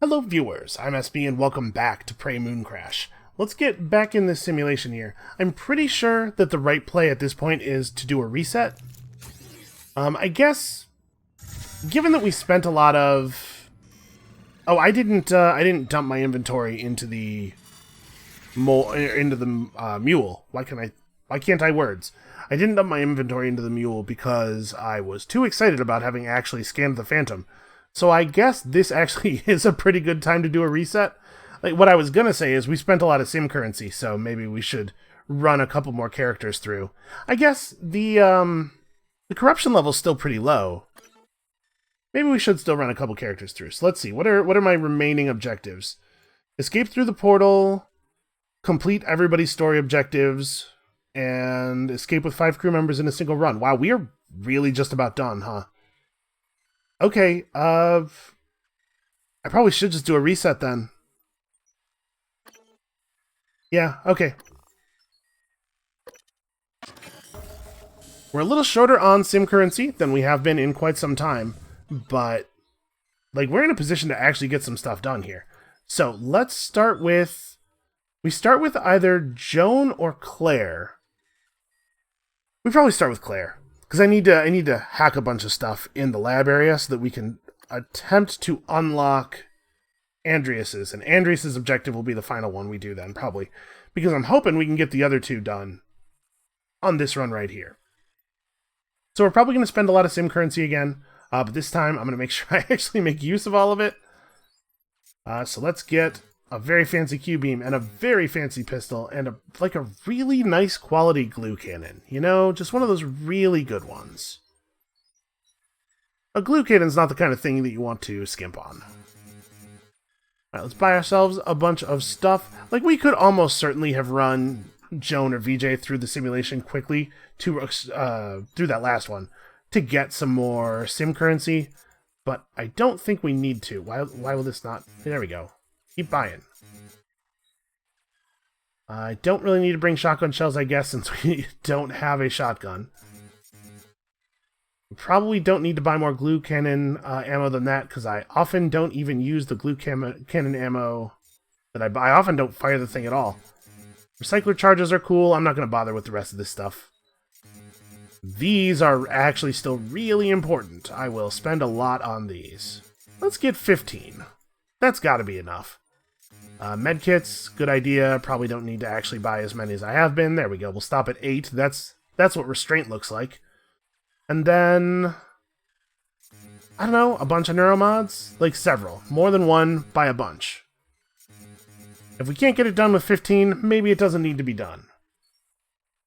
Hello viewers, I'm SB and welcome back to Prey Mooncrash. Let's get back in this simulation here. I'm pretty sure that the right play at this point is to do a reset. I guess, given that we spent a lot of... Oh, I didn't dump my inventory into the mule. Why can't I words? I didn't dump my inventory into the mule because I was too excited about having actually scanned the Phantom. So I guess this actually is a pretty good time to do a reset. Like, what I was gonna say is we spent a lot of sim currency, so maybe we should run a couple more characters through. I guess the corruption level's still pretty low. Maybe we should still run a couple characters through. So let's see, what are my remaining objectives? Escape through the portal, complete everybody's story objectives, and escape with 5 crew members in a single run. Wow, we are really just about done, huh? Okay, I probably should just do a reset then. Yeah, okay. We're a little shorter on sim currency than we have been in quite some time, but like we're in a position to actually get some stuff done here. So let's start with... We start with either Joan or Claire. We probably start with Claire. Because I need to hack a bunch of stuff in the lab area so that we can attempt to unlock Andreas's. And Andreas's objective will be the final one we do then, probably. Because I'm hoping we can get the other two done on this run right here. So we're probably going to spend a lot of sim currency again. But this time I'm going to make sure I actually make use of all of it. So let's get a very fancy Q-beam and a very fancy pistol and a really nice quality glue cannon. You know, just one of those really good ones. A glue cannon's not the kind of thing that you want to skimp on. Alright, let's buy ourselves a bunch of stuff. Like, we could almost certainly have run Joan or VJ through the simulation quickly to through that last one to get some more sim currency, but I don't think we need to. Why will this not... There we go. Keep buying. I don't really need to bring shotgun shells, I guess, since we don't have a shotgun. We probably don't need to buy more glue cannon ammo than that, because I often don't even use the glue cannon ammo that I buy. I often don't fire the thing at all. Recycler charges are cool. I'm not going to bother with the rest of this stuff. These are actually still really important. I will spend a lot on these. Let's get 15. That's got to be enough. Medkits, good idea. Probably don't need to actually buy as many as I have been. There we go. We'll stop at 8. That's what restraint looks like. And then... I don't know, a bunch of neuromods? Like several. More than one by a bunch. If we can't get it done with 15, maybe it doesn't need to be done.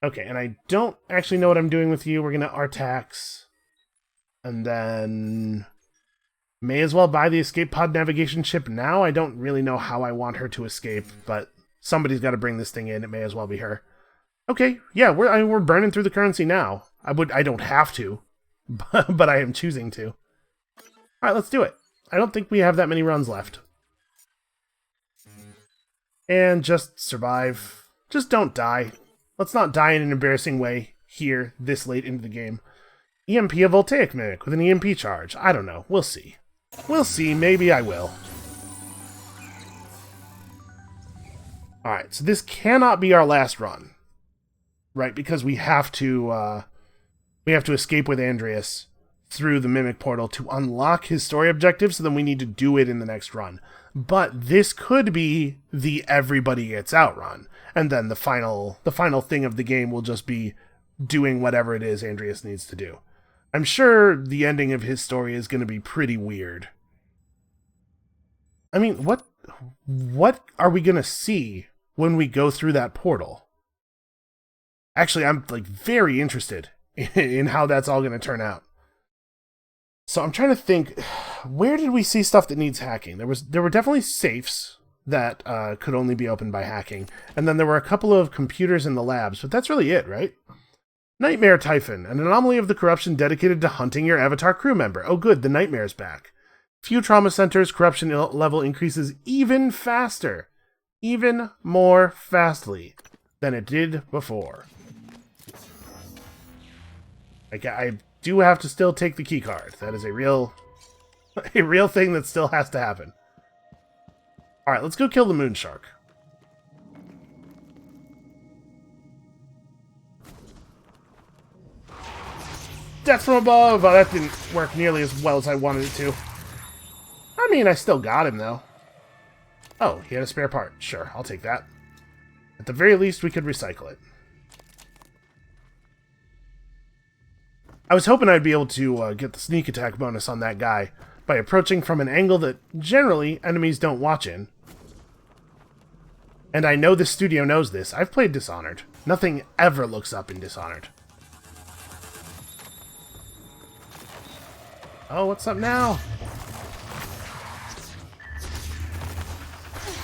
Okay, and I don't actually know what I'm doing with you. We're going to Artax. And then... May as well buy the escape pod navigation chip now. I don't really know how I want her to escape, but somebody's got to bring this thing in. It may as well be her. Okay, yeah, we're burning through the currency now. I don't have to, but I am choosing to. All right, let's do it. I don't think we have that many runs left. And just survive. Just don't die. Let's not die in an embarrassing way here this late into the game. EMP a voltaic mimic with an EMP charge. I don't know. We'll see. We'll see. Maybe I will. Alright, so this cannot be our last run. Right, because we have to escape with Andreas through the Mimic portal to unlock his story objective, so then we need to do it in the next run. But this could be the everybody gets out run. And then the final thing of the game will just be doing whatever it is Andreas needs to do. I'm sure the ending of his story is going to be pretty weird. I mean, what are we going to see when we go through that portal? Actually, I'm like very interested in how that's all going to turn out. So I'm trying to think, where did we see stuff that needs hacking? There were definitely safes that could only be opened by hacking, and then there were a couple of computers in the labs, but that's really it, right? Nightmare Typhon, an anomaly of the corruption dedicated to hunting your avatar crew member. Oh good, the nightmare's back. Few trauma centers, corruption level increases even faster. Even more fastly than it did before. I do have to still take the key card. That is a real thing that still has to happen. Alright, let's go kill the moon shark. Death from above! Oh, that didn't work nearly as well as I wanted it to. I mean, I still got him, though. Oh, he had a spare part. Sure, I'll take that. At the very least, we could recycle it. I was hoping I'd be able to get the sneak attack bonus on that guy by approaching from an angle that, generally, enemies don't watch in. And I know the studio knows this. I've played Dishonored. Nothing ever looks up in Dishonored. Oh, what's up now?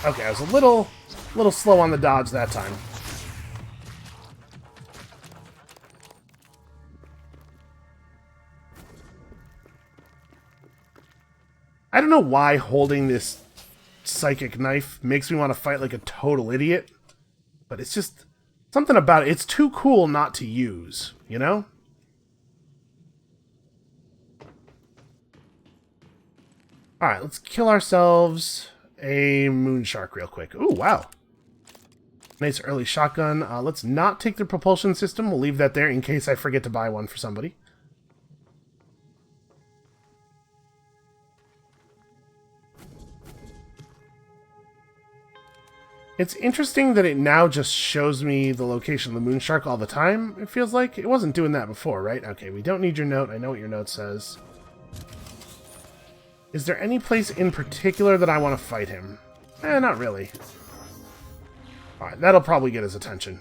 Okay, I was a little slow on the dodge that time. I don't know why holding this psychic knife makes me want to fight like a total idiot, but it's just something about it. It's too cool not to use, you know? Alright, let's kill ourselves a moon shark real quick. Ooh, wow. Nice early shotgun. Let's not take the propulsion system. We'll leave that there in case I forget to buy one for somebody. It's interesting that it now just shows me the location of the moon shark all the time, it feels like. It wasn't doing that before, right? Okay, we don't need your note. I know what your note says. Is there any place in particular that I want to fight him? Not really. Alright, that'll probably get his attention.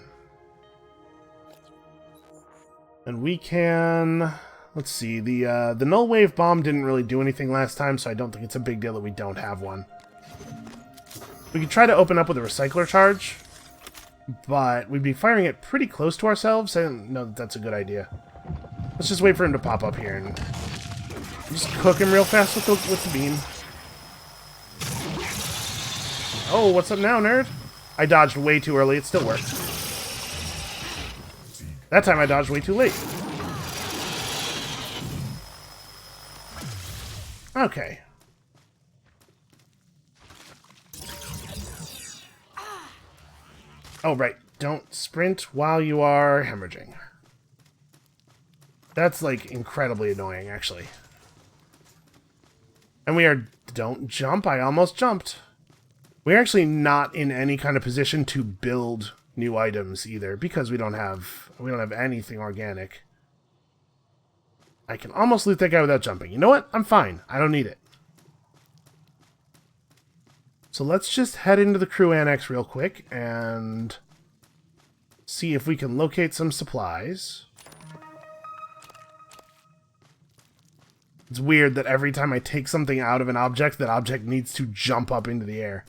And we can... Let's see, the null wave bomb didn't really do anything last time, so I don't think it's a big deal that we don't have one. We could try to open up with a recycler charge, but we'd be firing it pretty close to ourselves. I don't know that that's a good idea. Let's just wait for him to pop up here and just cook him real fast with the beam. Oh, what's up now, nerd? I dodged way too early. It still worked. That time I dodged way too late. Okay. Oh, right. Don't sprint while you are hemorrhaging. That's, like, incredibly annoying, actually. And we are... Don't jump. I almost jumped. We're actually not in any kind of position to build new items, either, because we don't have anything organic. I can almost loot that guy without jumping. You know what? I'm fine. I don't need it. So let's just head into the crew annex real quick and see if we can locate some supplies. It's weird that every time I take something out of an object, that object needs to jump up into the air.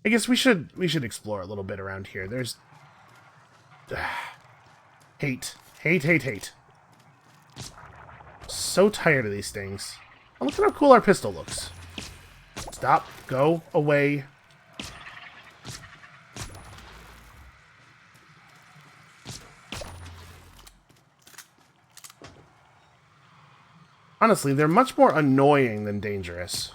I guess we should explore a little bit around here. There's hate. So tired of these things. Oh, look at how cool our pistol looks. Stop. Go away. Honestly, they're much more annoying than dangerous.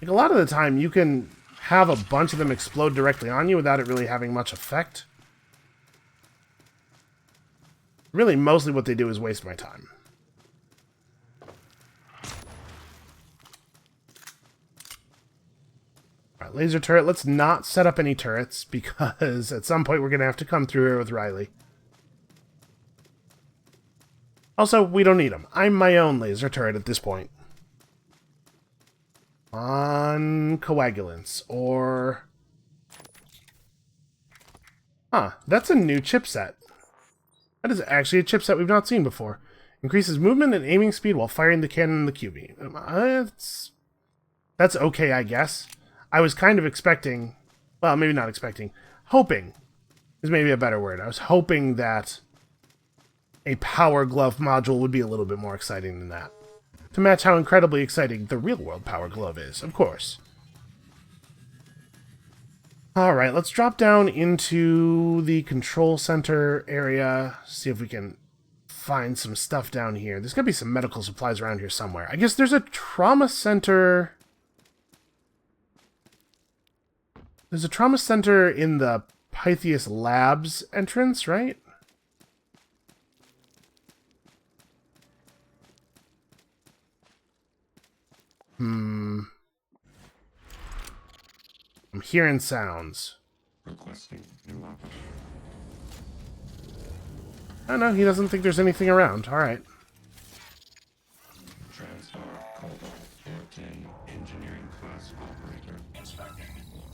Like, a lot of the time, you can have a bunch of them explode directly on you without it really having much effect. Really, mostly what they do is waste my time. Alright, laser turret. Let's not set up any turrets, because at some point we're going to have to come through here with Riley. Also, we don't need them. I'm my own laser turret at this point. On coagulants, or... Huh, that's a new chipset. That is actually a chipset we've not seen before. Increases movement and aiming speed while firing the cannon in the QB. That's okay, I guess. I was kind of expecting... Well, maybe not expecting. Hoping is maybe a better word. I was hoping that a power glove module would be a little bit more exciting than that. To match how incredibly exciting the real-world power glove is, of course. Alright, let's drop down into the control center area, see if we can find some stuff down here. There's got to be some medical supplies around here somewhere. I guess there's a trauma center. There's a trauma center in the Pythias Labs entrance, right? I'm hearing sounds. Requesting new option. Oh no, he doesn't think there's anything around. Alright. Transfer Cobalt 14 Engineering Class Operator. Inspecting.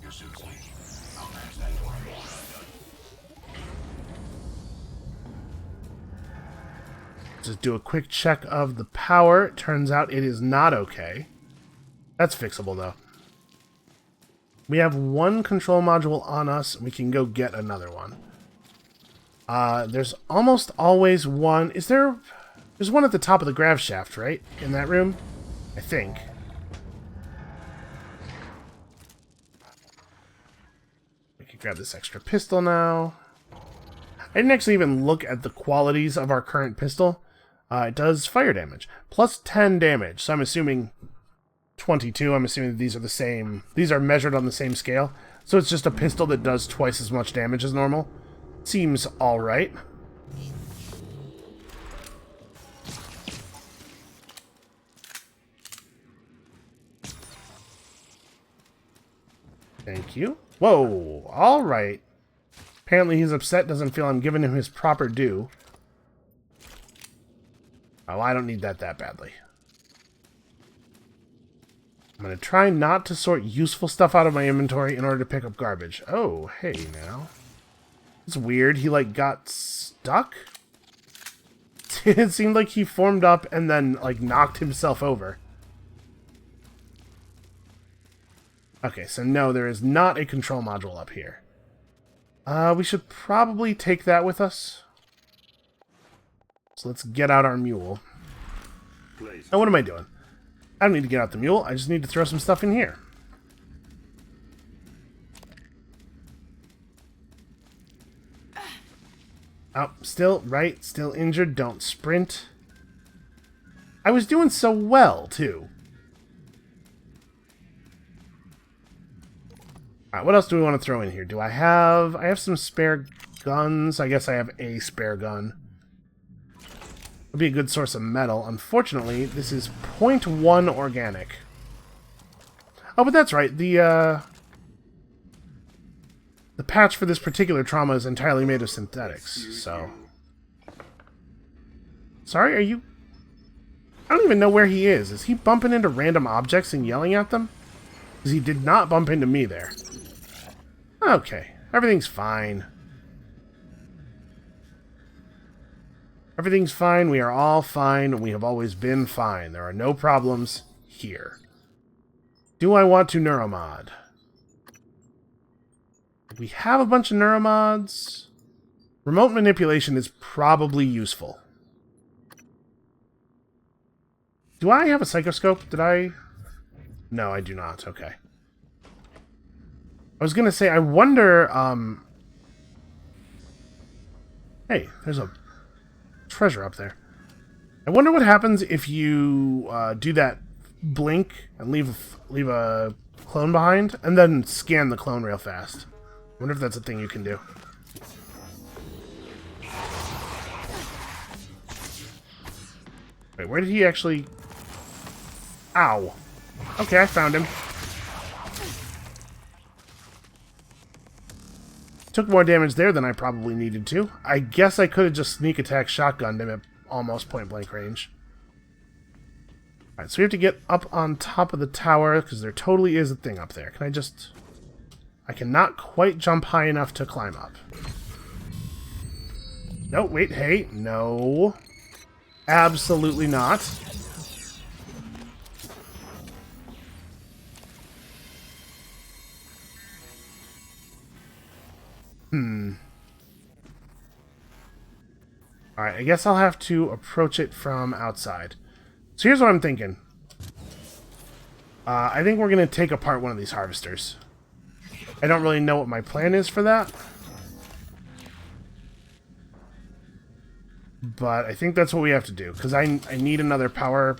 Your suit's leaking. I'll match that door. Just do a quick check of the power. It turns out it is not okay. That's fixable though. We have one control module on us, and we can go get another one. There's almost always one. There's one at the top of the grav shaft, right? In that room? I think. We can grab this extra pistol now. I didn't actually even look at the qualities of our current pistol. It does fire damage. Plus 10 damage, so I'm assuming 22. I'm assuming that these are the same. These are measured on the same scale. So it's just a pistol that does twice as much damage as normal. Seems alright. Thank you. Whoa, alright. Apparently he's upset, doesn't feel I'm giving him his proper due. Oh, I don't need that badly. I'm going to try not to sort useful stuff out of my inventory in order to pick up garbage. Oh, hey now. It's weird. He, like, got stuck? It seemed like he formed up and then, like, knocked himself over. Okay, so no, there is not a control module up here. We should probably take that with us. So let's get out our mule. Now, what am I doing? I don't need to get out the mule. I just need to throw some stuff in here. Oh, still injured. Don't sprint. I was doing so well, too. Alright, what else do we want to throw in here? I have some spare guns. I guess I have a spare gun. Would be a good source of metal. Unfortunately, this is 0.1 organic. Oh, but that's right. The patch for this particular trauma is entirely made of synthetics, so... Sorry, are you... I don't even know where he is. Is he bumping into random objects and yelling at them? Because he did not bump into me there. Okay, everything's fine. Everything's fine, we are all fine, and we have always been fine. There are no problems here. Do I want to neuromod? We have a bunch of neuromods. Remote manipulation is probably useful. Do I have a psychoscope? Did I? No, I do not. Okay. I was gonna say, I wonder, Hey, there's a treasure up there. I wonder what happens if you do that blink and leave a clone behind, and then scan the clone real fast. I wonder if that's a thing you can do. Wait, where did he actually... Ow. Okay, I found him. Took more damage there than I probably needed to. I guess I could have just sneak attack shotgunned him at almost point blank range. Alright, so we have to get up on top of the tower, because there totally is a thing up there. Can I just... I cannot quite jump high enough to climb up. No, wait, hey, no. Absolutely not. Alright, I guess I'll have to approach it from outside. So here's what I'm thinking. I think we're going to take apart one of these harvesters. I don't really know what my plan is for that. But I think that's what we have to do, because I need another power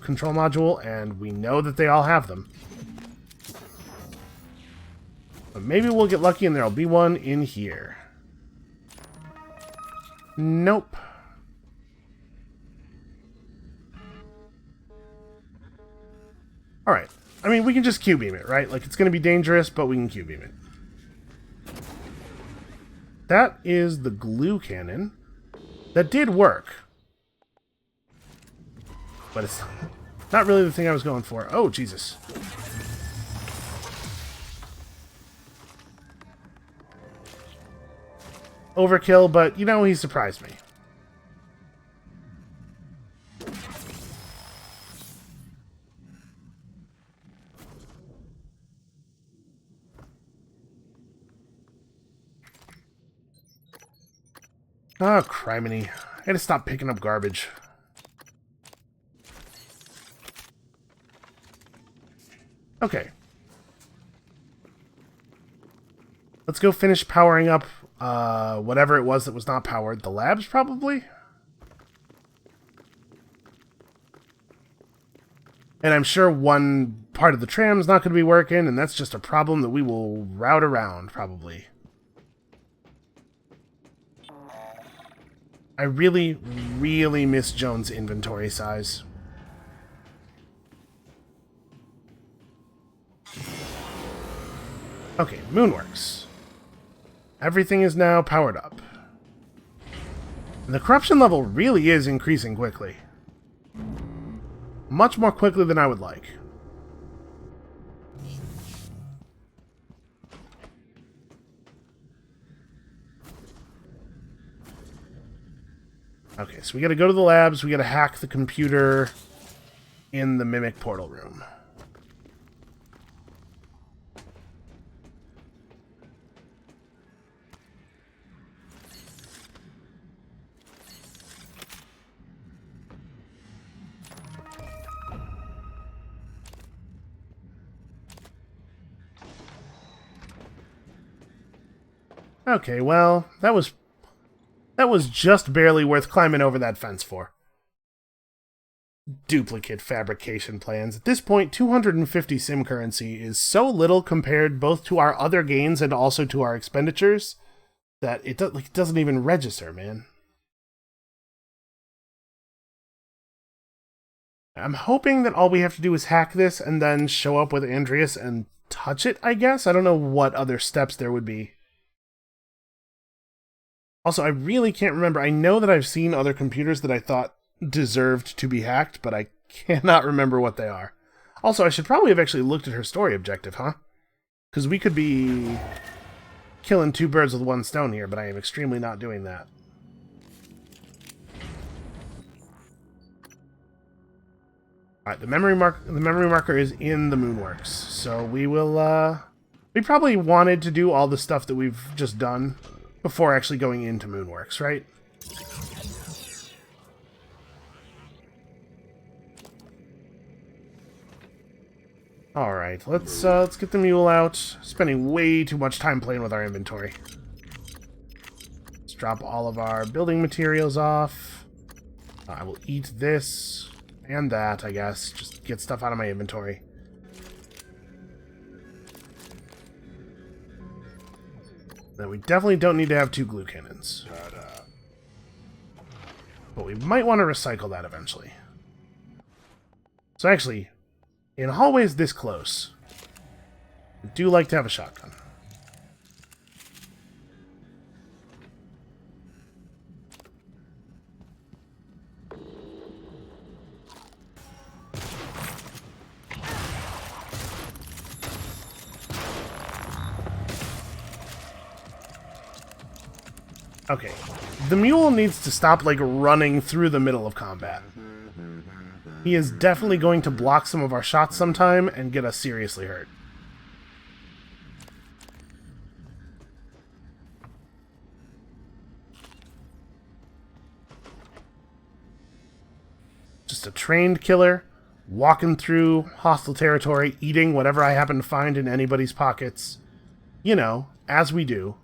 control module, and we know that they all have them. But maybe we'll get lucky and there'll be one in here. Nope. Alright. I mean, we can just Q-beam it, right? Like, it's going to be dangerous, but we can Q-beam it. That is the glue cannon. That did work. But it's not really the thing I was going for. Oh, Jesus. Overkill, but, you know, he surprised me. Oh, criminy. I gotta stop picking up garbage. Okay. Let's go finish powering up whatever it was that was not powered. The labs, probably? And I'm sure one part of the tram's not going to be working, and that's just a problem that we will route around, probably. I really, really miss Joan's inventory size. Okay, Moonworks. Everything is now powered up. And the corruption level really is increasing quickly. Much more quickly than I would like. Okay, so we gotta go to the labs, we gotta hack the computer in the Mimic portal room. Okay, well, that was just barely worth climbing over that fence for. Duplicate fabrication plans. At this point, 250 sim currency is so little compared both to our other gains and also to our expenditures that it doesn't even register, man. I'm hoping that all we have to do is hack this and then show up with Andreas and touch it, I guess? I don't know what other steps there would be. Also, I really can't remember. I know that I've seen other computers that I thought deserved to be hacked, but I cannot remember what they are. Also, I should probably have actually looked at her story objective, huh? Because we could be killing two birds with one stone here, but I am extremely not doing that. Alright, the memory marker is in the Moonworks, so we will, we probably wanted to do all the stuff that we've just done before actually going into Moonworks, right? Alright, let's get the mule out. Spending way too much time playing with our inventory. Let's drop all of our building materials off. I will eat this and that, I guess. Just get stuff out of my inventory. Then we definitely don't need to have two glue cannons. But we might want to recycle that eventually. So actually, in hallways this close, I do like to have a shotgun. Okay, the mule needs to stop, like, running through the middle of combat. He is definitely going to block some of our shots sometime and get us seriously hurt. Just a trained killer, walking through hostile territory, eating whatever I happen to find in anybody's pockets. You know, as we do.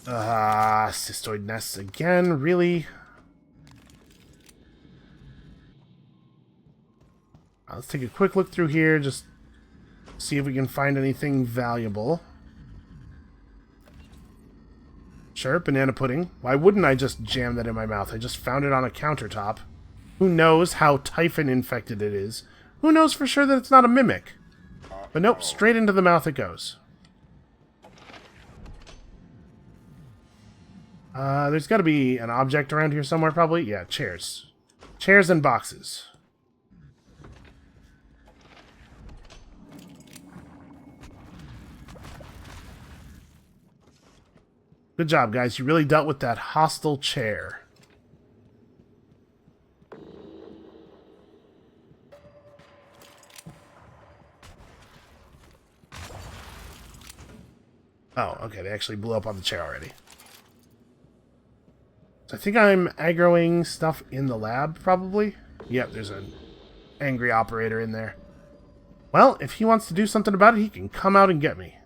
Cystoid nests again, really? Let's take a quick look through here, just see if we can find anything valuable. Sure, banana pudding. Why wouldn't I just jam that in my mouth? I just found it on a countertop. Who knows how typhon infected it is? Who knows for sure that it's not a mimic? But nope, straight into the mouth it goes. There's got to be an object around here somewhere, probably. Yeah, chairs. Chairs and boxes. Good job, guys. You really dealt with that hostile chair. Oh, okay. They actually blew up on the chair already. So I think I'm aggroing stuff in the lab, probably. Yep, there's an angry operator in there. Well, if he wants to do something about it, he can come out and get me.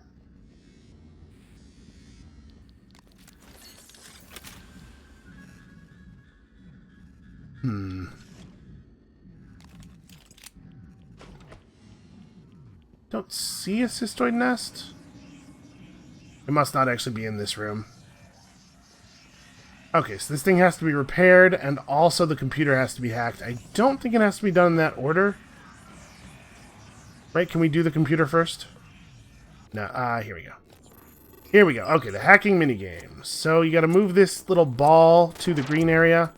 Don't see a cystoid nest. It must not actually be in this room. Okay, so this thing has to be repaired, and also the computer has to be hacked. I don't think it has to be done in that order. Right, can we do the computer first? No, here we go. Here we go. Okay, the hacking minigame. So you gotta move this little ball to the green area.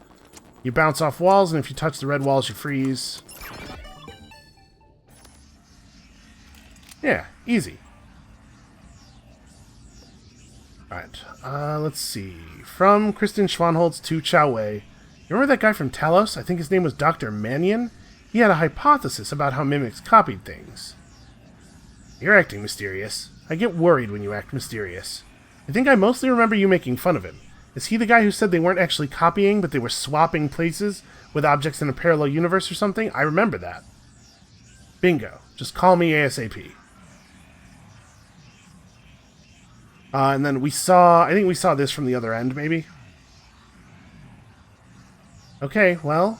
You bounce off walls, and if you touch the red walls, you freeze. Yeah, easy. Alright, let's see. From Kristen Schwanholtz to Chow Wei. You remember that guy from Talos? I think his name was Dr. Mannion? He had a hypothesis about how mimics copied things. You're acting mysterious. I get worried when you act mysterious. I think I mostly remember you making fun of him. Is he the guy who said they weren't actually copying, but they were swapping places with objects in a parallel universe or something? I remember that. Bingo. Just call me ASAP. And then I think we saw this from the other end, maybe? Okay, well.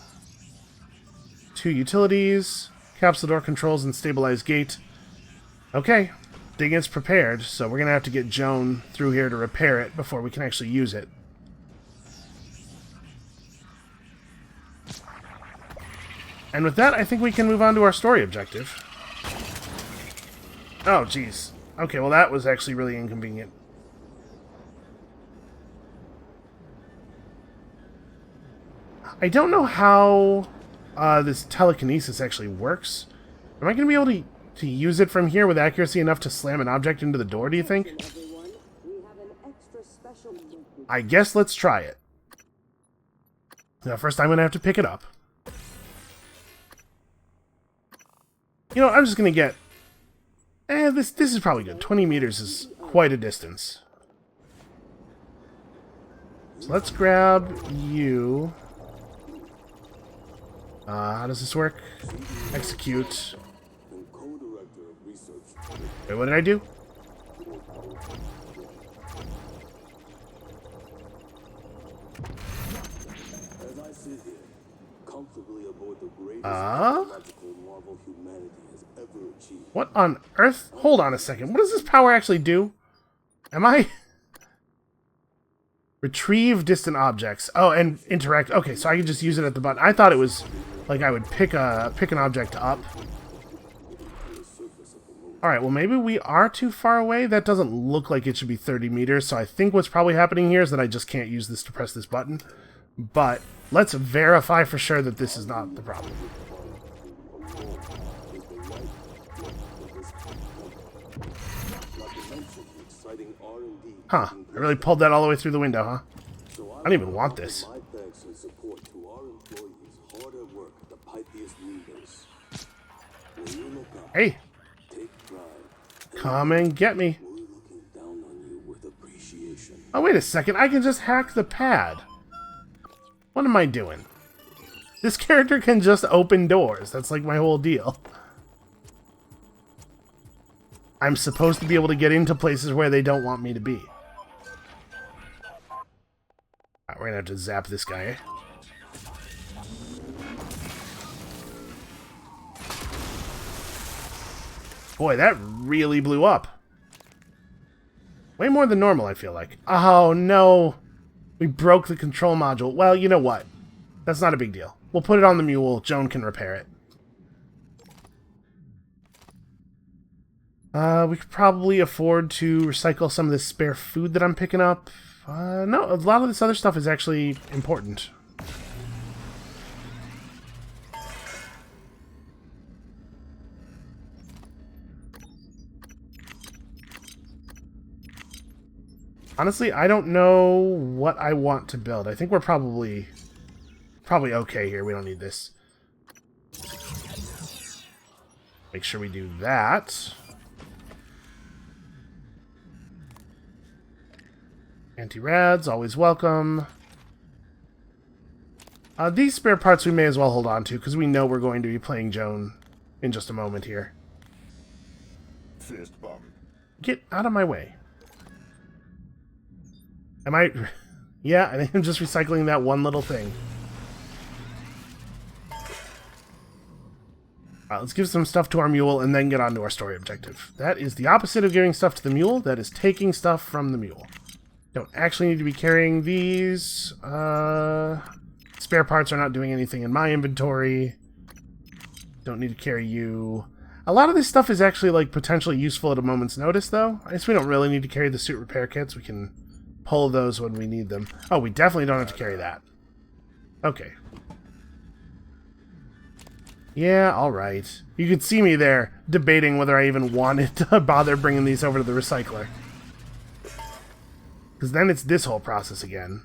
2 utilities, capsule door controls, and stabilized gate. Okay, dig is prepared, so we're going to have to get Joan through here to repair it before we can actually use it. And with that, I think we can move on to our story objective. Oh, jeez. Okay, well that was actually really inconvenient. I don't know how this telekinesis actually works. Am I going to be able to use it from here with accuracy enough to slam an object into the door, do you think? I guess let's try it. Now, first I'm going to have to pick it up. You know, I'm just going to get... this is probably good. 20 meters is quite a distance. So let's grab you... how does this work? Execute. Wait, what did I do? As I sit here, comfortably aboard the greatest technological marvel humanity has ever achieved. What on earth? Hold on a second. What does this power actually do? Am I... Retrieve distant objects. Oh, and interact. Okay, so I can just use it at the button. I thought it was like I would pick an object up. Alright, well maybe we are too far away. That doesn't look like it should be 30 meters, so I think what's probably happening here is that I just can't use this to press this button. But let's verify for sure that this is not the problem. Huh, I really pulled that all the way through the window, huh? I don't even want this. Hey! Come and get me. Oh, wait a second. I can just hack the pad. What am I doing? This character can just open doors. That's like my whole deal. I'm supposed to be able to get into places where they don't want me to be. we're gonna have to zap this guy. Boy, that really blew up. Way more than normal, I feel like. Oh, no. We broke the control module. Well, you know what? That's not a big deal. We'll put it on the mule. Joan can repair it. We could probably afford to recycle some of this spare food that I'm picking up. No, a lot of this other stuff is actually important. Honestly, I don't know what I want to build. I think we're probably okay here. We don't need this. Make sure we do that. Anti-rads, always welcome. These spare parts we may as well hold on to, because we know we're going to be playing Joan in just a moment here. Fist bump. Get out of my way. Am I... Yeah, I think I'm just recycling that one little thing. Let's give some stuff to our mule and then get on to our story objective. That is the opposite of giving stuff to the mule. That is taking stuff from the mule. Don't actually need to be carrying these. Spare parts are not doing anything in my inventory. Don't need to carry you. A lot of this stuff is actually like potentially useful at a moment's notice, though. I guess we don't really need to carry the suit repair kits. We can pull those when we need them. Oh, we definitely don't have to carry that. Okay. Yeah, alright. You could see me there debating whether I even wanted to bother bringing these over to the recycler. Because then it's this whole process again.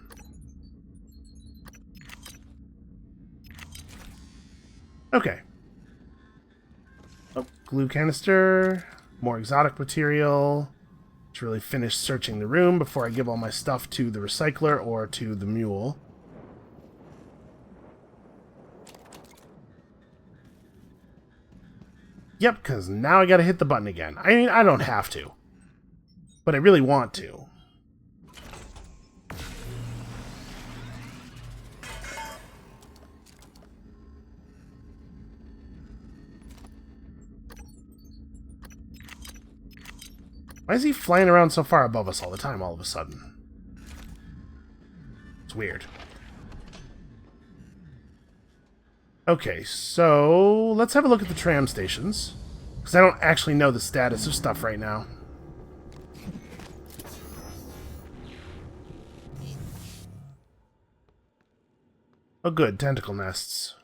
Okay. Oh, glue canister. More exotic material. To really finish searching the room before I give all my stuff to the recycler or to the mule. Yep, because now I gotta hit the button again. I mean, I don't have to. But I really want to. Why is he flying around so far above us all the time, all of a sudden? It's weird. Okay, so let's have a look at the tram stations. Because I don't actually know the status of stuff right now. Oh good, tentacle nests.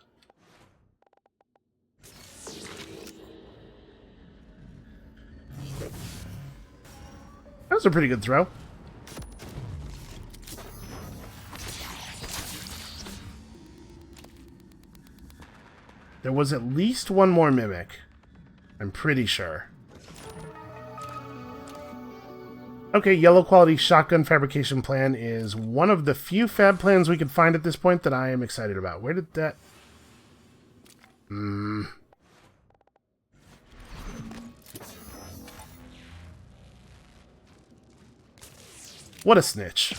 That was a pretty good throw. There was at least one more mimic. I'm pretty sure. Okay, yellow quality shotgun fabrication plan is one of the few fab plans we can find at this point that I am excited about. Where did that... What a snitch.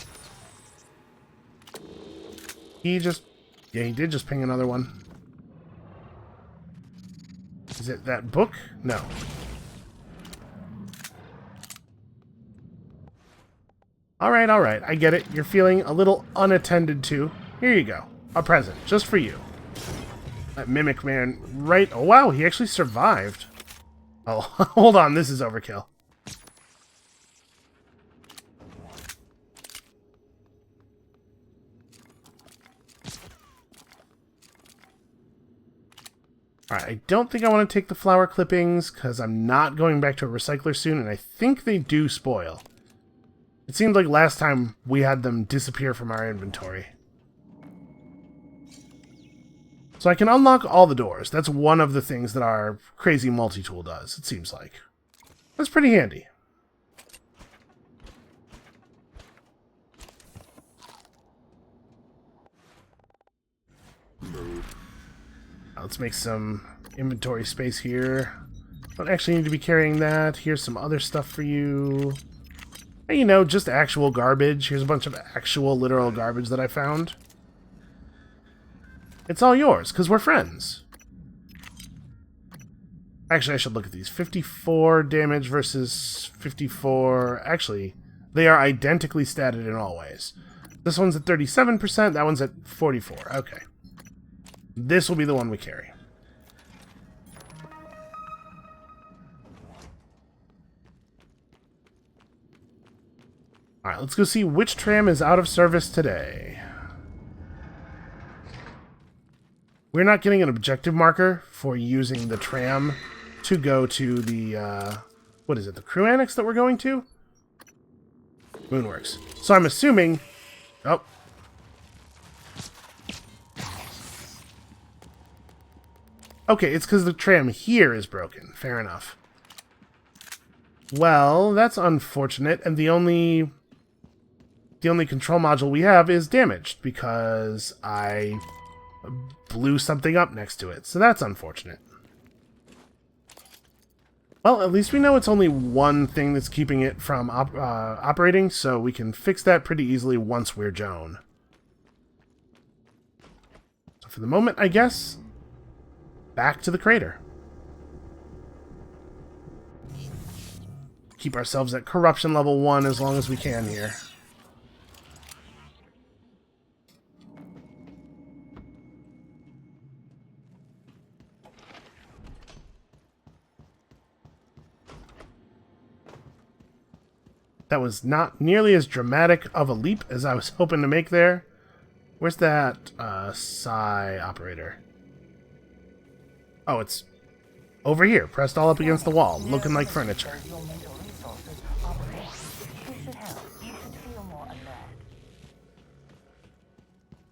He just... Yeah, he did just ping another one. Is it that book? No. Alright, alright. I get it. You're feeling a little unattended to. Here you go. A present. Just for you. That mimic man right... Oh, wow. He actually survived. Oh, hold on. This is overkill. Alright, I don't think I want to take the flower clippings, because I'm not going back to a recycler soon, and I think they do spoil. It seemed like last time we had them disappear from our inventory. So I can unlock all the doors. That's one of the things that our crazy multi-tool does, it seems like. That's pretty handy. Let's make some inventory space here. Don't actually need to be carrying that. Here's some other stuff for you. You know, just actual garbage. Here's a bunch of actual literal garbage that I found. It's all yours, because we're friends. Actually, I should look at these. 54 damage versus 54... Actually, they are identically statted in all ways. This one's at 37%, that one's at 44. Okay. This will be the one we carry. Alright, let's go see which tram is out of service today. We're not getting an objective marker for using the tram to go to the, what is it, the crew annex that we're going to? Moonworks. So I'm assuming... Oh. Okay, it's because the tram here is broken. Fair enough. Well, that's unfortunate, and the only control module we have is damaged, because I blew something up next to it, so that's unfortunate. Well, at least we know it's only one thing that's keeping it from operating, so we can fix that pretty easily once we're Joan. So for the moment, I guess, back to the crater. Keep ourselves at corruption level 1 as long as we can here. That was not nearly as dramatic of a leap as I was hoping to make there. Where's that psi operator? Oh, it's over here, pressed all up against the wall, looking like furniture.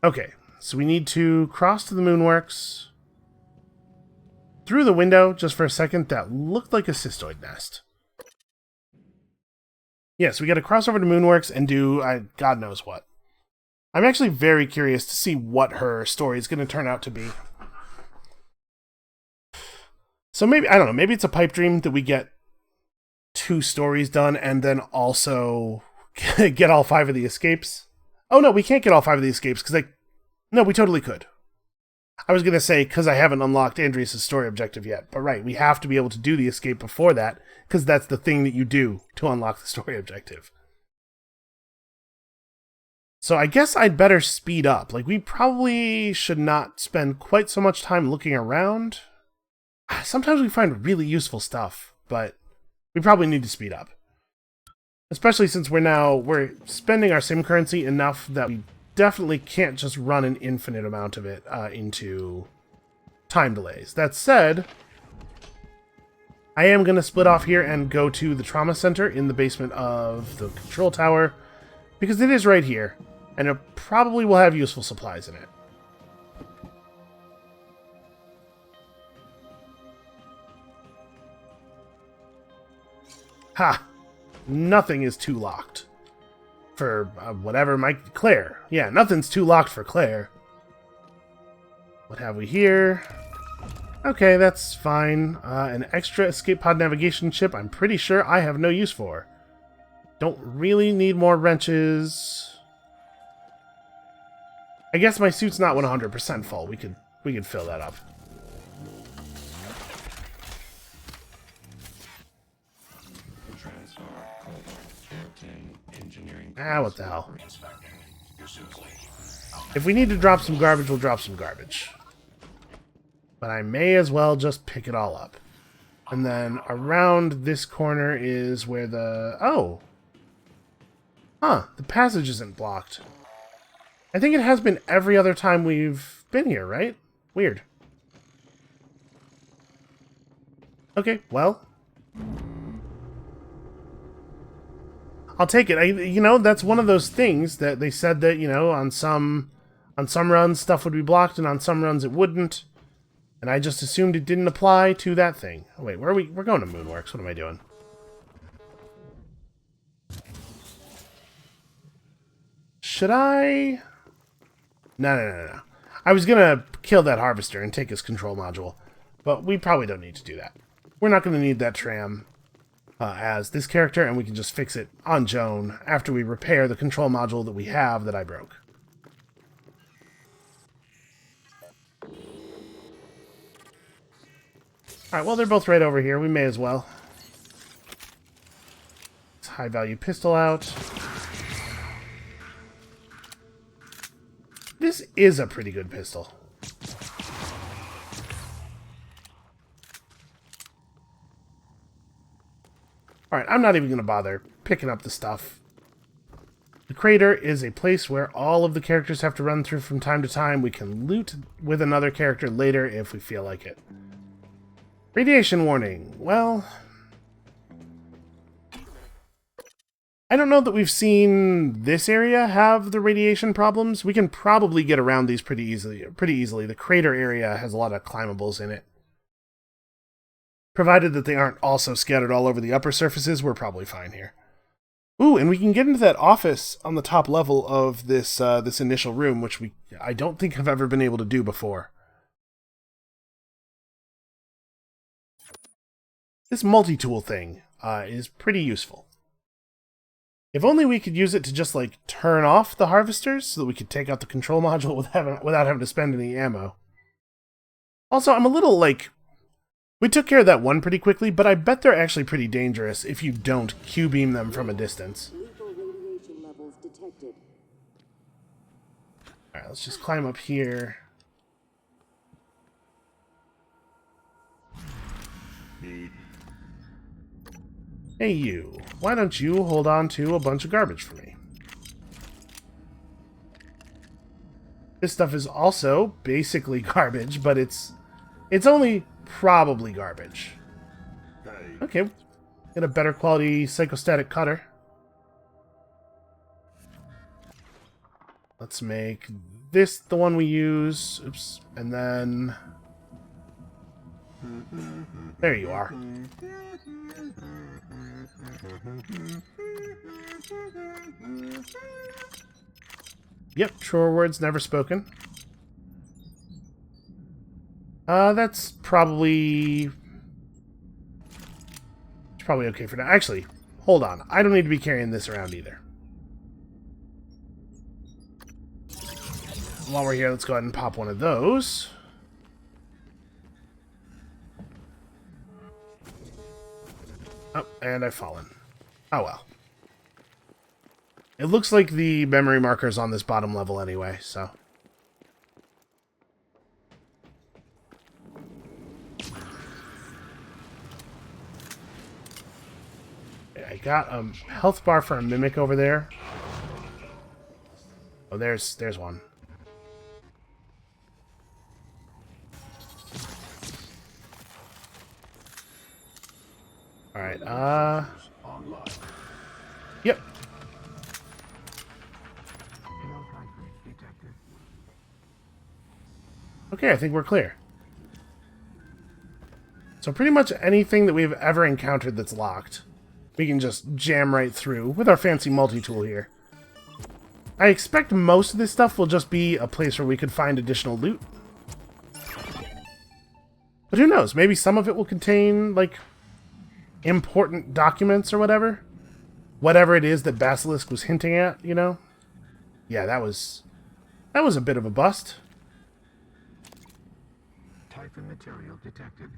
Okay, so we need to cross to the Moonworks. Through the window, just for a second, that looked like a cystoid nest. Yes, we got to cross over to Moonworks and do God knows what. I'm actually very curious to see what her story is going to turn out to be. So maybe, I don't know, maybe it's a pipe dream that we get 2 stories done and then also get all 5 of the escapes. Oh no, we can't get all 5 of the escapes because no, we totally could. I was going to say, because I haven't unlocked Andreas' story objective yet. But right, we have to be able to do the escape before that, because that's the thing that you do to unlock the story objective. So I guess I'd better speed up. Like, we probably should not spend quite so much time looking around. Sometimes we find really useful stuff, but we probably need to speed up. Especially since we're spending our sim currency enough that we definitely can't just run an infinite amount of it into time delays. That said, I am going to split off here and go to the trauma center in the basement of the control tower, because it is right here, and it probably will have useful supplies in it. Ha! Nothing is too locked. For whatever, Claire. Yeah, nothing's too locked for Claire. What have we here? Okay, that's fine. An extra escape pod navigation chip I'm pretty sure I have no use for. Don't really need more wrenches. I guess my suit's not 100% full. We could fill that up. Ah, what the hell. If we need to drop some garbage, we'll drop some garbage. But I may as well just pick it all up. And then around this corner is where the... Oh! Huh, the passage isn't blocked. I think it has been every other time we've been here, right? Weird. Okay, well... I'll take it. You know, that's one of those things that they said that, you know, on some runs stuff would be blocked and on some runs it wouldn't. And I just assumed it didn't apply to that thing. Oh, wait, where are we? We're going to Moonworks. What am I doing? Should I? No. I was going to kill that harvester and take his control module. But we probably don't need to do that. We're not going to need that tram. as this character, and we can just fix it on Joan after we repair the control module that we have that I broke. Alright, well, they're both right over here. We may as well. This high-value pistol out. This is a pretty good pistol. Alright, I'm not even going to bother picking up the stuff. The crater is a place where all of the characters have to run through from time to time. We can loot with another character later if we feel like it. Radiation warning. Well, I don't know that we've seen this area have the radiation problems. We can probably get around these pretty easily. The crater area has a lot of climbables in it. Provided that they aren't also scattered all over the upper surfaces, we're probably fine here. Ooh, and we can get into that office on the top level of this this initial room, which I don't think I've ever been able to do before. This multi-tool thing is pretty useful. If only we could use it to just, like, turn off the harvesters so that we could take out the control module without having to spend any ammo. Also, I'm a little, like... We took care of that one pretty quickly, but I bet they're actually pretty dangerous if you don't Q-beam them from a distance. Alright, let's just climb up here. Hey you, why don't you hold on to a bunch of garbage for me? This stuff is also basically garbage, but it's only probably garbage. Okay, get a better quality psychostatic cutter. Let's make this the one we use. Oops, and then... There you are. Yep, truer words never spoken. That's probably... It's probably okay for now. Actually, hold on. I don't need to be carrying this around either. While we're here, let's go ahead and pop one of those. Oh, and I've fallen. Oh well. It looks like the memory marker's on this bottom level anyway, so... I got a health bar for a mimic over there. Oh, there's one. Alright, Yep. Okay, I think we're clear. So pretty much anything that we've ever encountered that's locked, we can just jam right through with our fancy multi-tool here. I expect most of this stuff will just be a place where we could find additional loot. But who knows? Maybe some of it will contain, like, important documents or whatever. Whatever it is that Basilisk was hinting at, you know? Yeah, that was a bit of a bust. Type of material detected.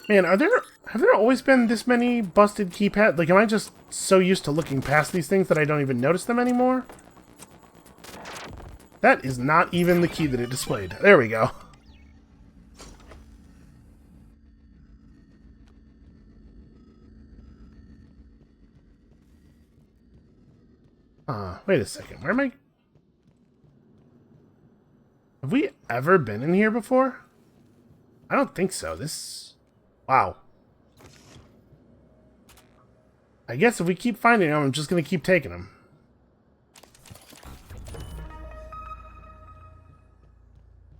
Man, have there always been this many busted keypad? Like, am I just so used to looking past these things that I don't even notice them anymore? That is not even the key that it displayed. There we go. Wait a second. Where am I? Have we ever been in here before? I don't think so. Wow. I guess if we keep finding them, I'm just going to keep taking them.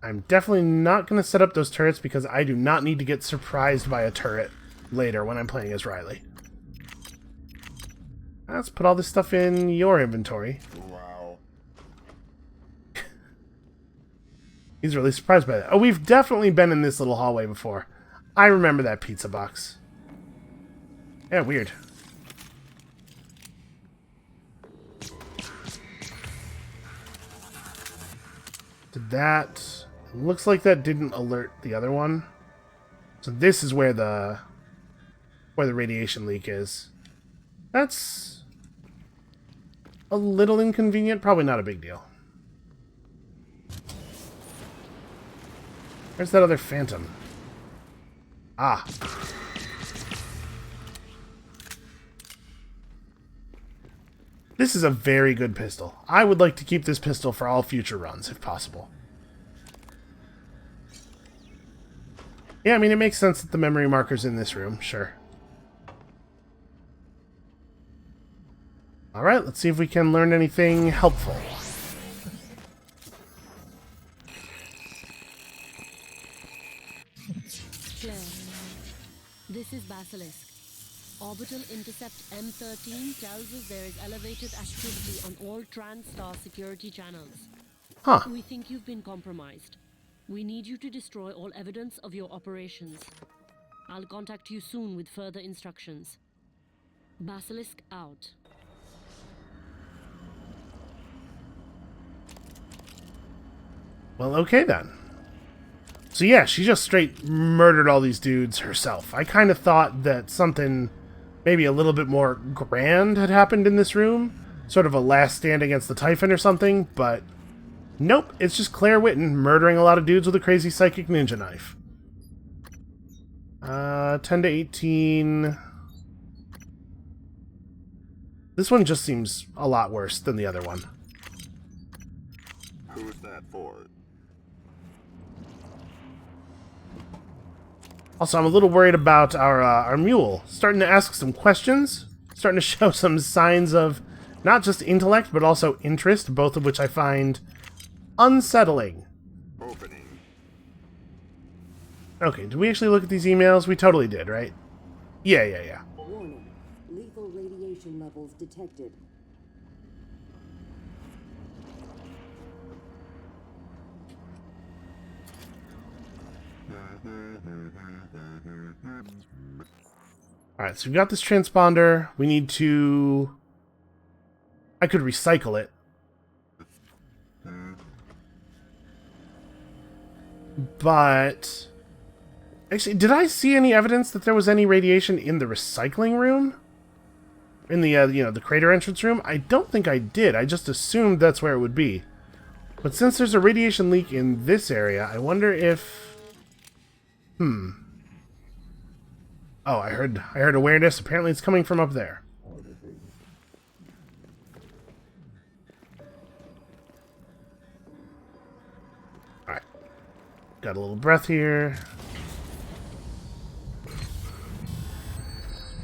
I'm definitely not going to set up those turrets because I do not need to get surprised by a turret later when I'm playing as Riley. Let's put all this stuff in your inventory. Wow. He's really surprised by that. Oh, we've definitely been in this little hallway before. I remember that pizza box. Yeah, weird. Did that... Looks like that didn't alert the other one. So this is where the radiation leak is. That's a little inconvenient. Probably not a big deal. Where's that other phantom? Ah. This is a very good pistol. I would like to keep this pistol for all future runs, if possible. Yeah, I mean, it makes sense that the memory marker's in this room, sure. Alright, let's see if we can learn anything helpful. Claire, this is Basilisk. Orbital intercept M13 tells us there is elevated activity on all TranStar security channels. Huh. We think you've been compromised. We need you to destroy all evidence of your operations. I'll contact you soon with further instructions. Basilisk out. Well, okay then. So yeah, she just straight murdered all these dudes herself. I kind of thought that something maybe a little bit more grand had happened in this room. Sort of a last stand against the Typhon or something, but nope, it's just Claire Witten murdering a lot of dudes with a crazy psychic ninja knife. 10 to 18... This one just seems a lot worse than the other one. Who's that for? Also, I'm a little worried about our mule. Starting to ask some questions. Starting to show some signs of not just intellect, but also interest, both of which I find unsettling. Opening. Okay, did we actually look at these emails? We totally did, right? Yeah. Warning. Lethal radiation levels detected. Alright, so we've got this transponder. We need to... I could recycle it. But... Actually, did I see any evidence that there was any radiation in the recycling room? In the, the crater entrance room? I don't think I did. I just assumed that's where it would be. But since there's a radiation leak in this area, I wonder if... Oh, I heard awareness. Apparently it's coming from up there. Alright. Got a little breath here.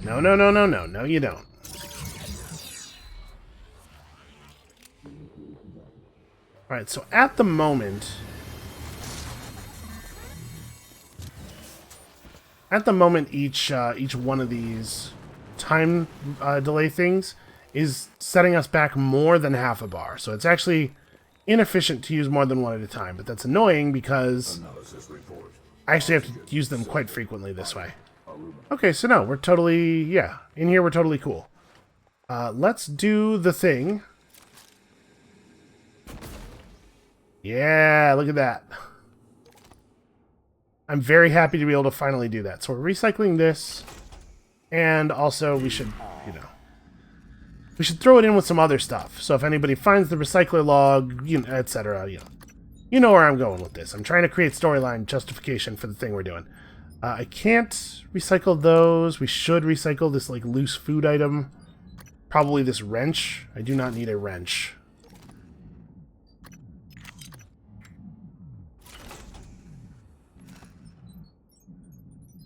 No, you don't. Alright, so at the moment... each one of these time delay things is setting us back more than half a bar. So it's actually inefficient to use more than one at a time. But that's annoying because I actually have to use them quite frequently this way. Okay, so no, we're totally, yeah, in here we're totally cool. Let's do the thing. Yeah, look at that. I'm very happy to be able to finally do that. So we're recycling this, and also we should, we should throw it in with some other stuff. So if anybody finds the recycler log, etc., you know where I'm going with this. I'm trying to create storyline justification for the thing we're doing. I can't recycle those. We should recycle this like loose food item. Probably this wrench. I do not need a wrench.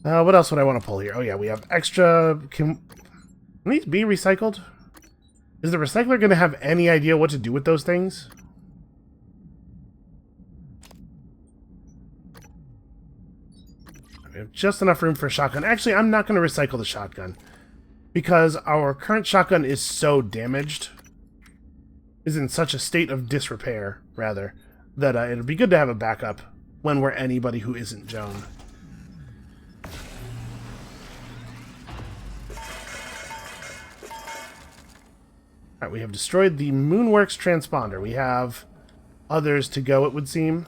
What else would I want to pull here? Oh yeah, we have extra... Can these be recycled? Is the recycler going to have any idea what to do with those things? We have just enough room for a shotgun. Actually, I'm not going to recycle the shotgun. Because our current shotgun is so damaged. Is in such a state of disrepair, rather. that it'd be good to have a backup when we're anybody who isn't Joan. Alright, we have destroyed the Moonworks transponder. We have others to go, it would seem.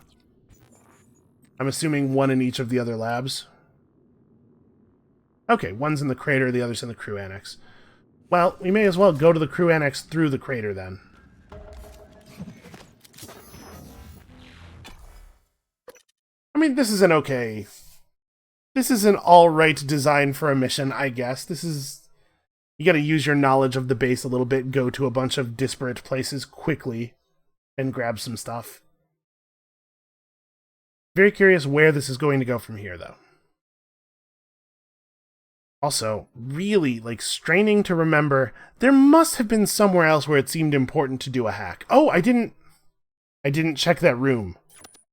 I'm assuming one in each of the other labs. Okay, one's in the crater, the other's in the crew annex. Well, we may as well go to the crew annex through the crater then. I mean, this is an okay... This is an alright design for a mission, I guess. This is... You gotta use your knowledge of the base a little bit, go to a bunch of disparate places quickly, and grab some stuff. Very curious where this is going to go from here, though. Also, really, like, straining to remember, there must have been somewhere else where it seemed important to do a hack. Oh, I didn't check that room.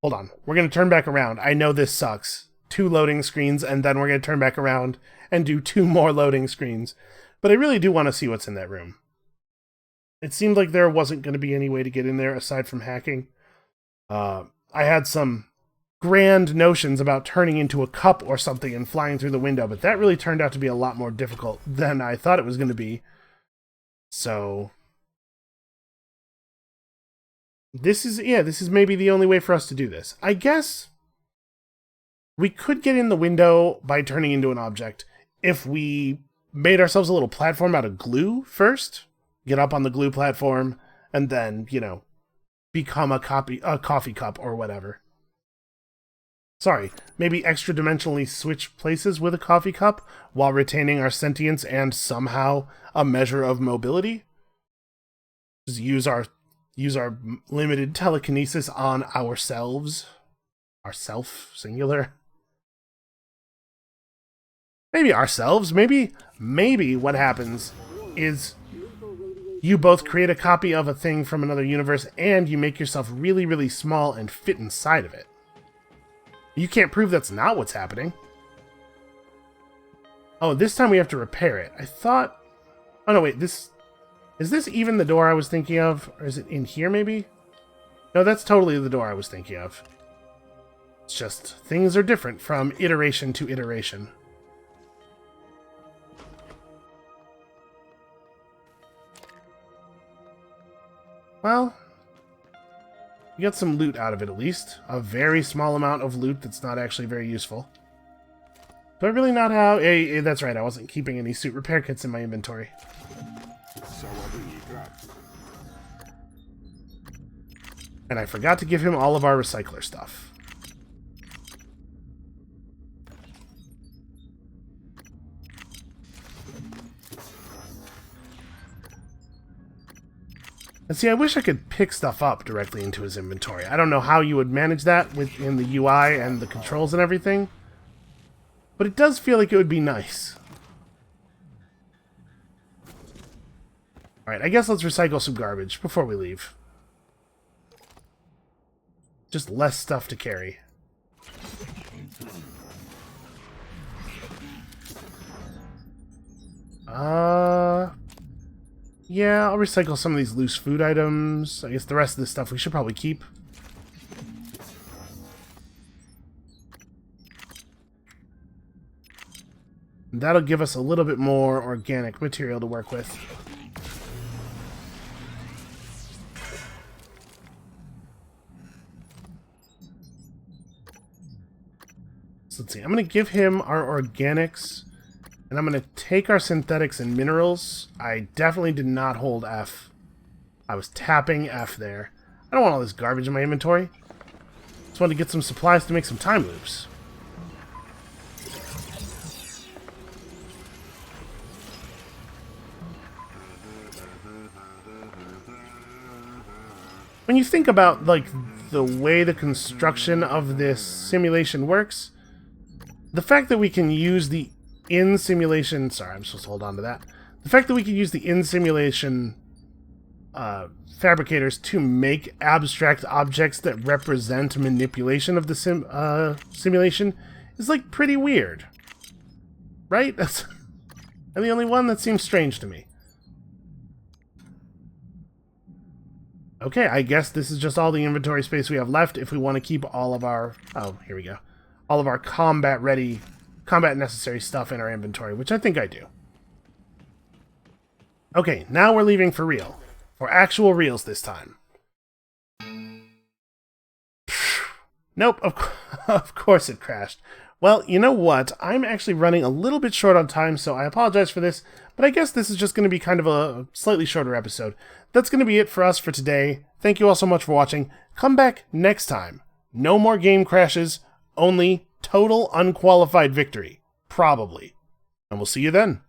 Hold on, we're gonna turn back around. I know this sucks. 2 loading screens, and then we're gonna turn back around and do 2 more loading screens. But I really do want to see what's in that room. It seemed like there wasn't going to be any way to get in there aside from hacking. I had some grand notions about turning into a cup or something and flying through the window, but that really turned out to be a lot more difficult than I thought it was going to be. So... This is maybe the only way for us to do this. I guess we could get in the window by turning into an object if we made ourselves a little platform out of glue first, get up on the glue platform, and then, you know, become a coffee cup or whatever. Sorry, maybe extra-dimensionally switch places with a coffee cup while retaining our sentience and somehow a measure of mobility? Just use our limited telekinesis on ourselves. Ourself, singular. Maybe ourselves. Maybe what happens is you both create a copy of a thing from another universe and you make yourself really, really small and fit inside of it. You can't prove that's not what's happening. Oh, this time we have to repair it. I thought... Oh, no, wait. Is this even the door I was thinking of? Or is it in here, maybe? No, that's totally the door I was thinking of. It's just things are different from iteration to iteration. Well, we got some loot out of it at least. A very small amount of loot that's not actually very useful. Do I really not have... that's right, I wasn't keeping any suit repair kits in my inventory. And I forgot to give him all of our recycler stuff. And see, I wish I could pick stuff up directly into his inventory. I don't know how you would manage that within the UI and the controls and everything. But it does feel like it would be nice. Alright, I guess let's recycle some garbage before we leave. Just less stuff to carry. Yeah, I'll recycle some of these loose food items. I guess the rest of this stuff we should probably keep. That'll give us a little bit more organic material to work with. So let's see, I'm going to give him our organics, and I'm going to take our synthetics and minerals. I definitely did not hold F. I was tapping F there. I don't want all this garbage in my inventory. Just wanted to get some supplies to make some time loops. When you think about, like, the way the construction of this simulation works, the fact that we can use the in-simulation... Sorry, I'm supposed to hold on to that. The fact that we can use the in-simulation fabricators to make abstract objects that represent manipulation of the simulation is, like, pretty weird. Right? I'm the only one that seems strange to me. Okay, I guess this is just all the inventory space we have left if we want to keep all of our... Oh, here we go. All of our combat necessary stuff in our inventory, which I think I do. Okay, now we're leaving for real. For actual reals this time. Nope, of course it crashed. Well, you know what? I'm actually running a little bit short on time, so I apologize for this, but I guess this is just going to be kind of a slightly shorter episode. That's going to be it for us for today. Thank you all so much for watching. Come back next time. No more game crashes, only total unqualified victory. Probably. And we'll see you then.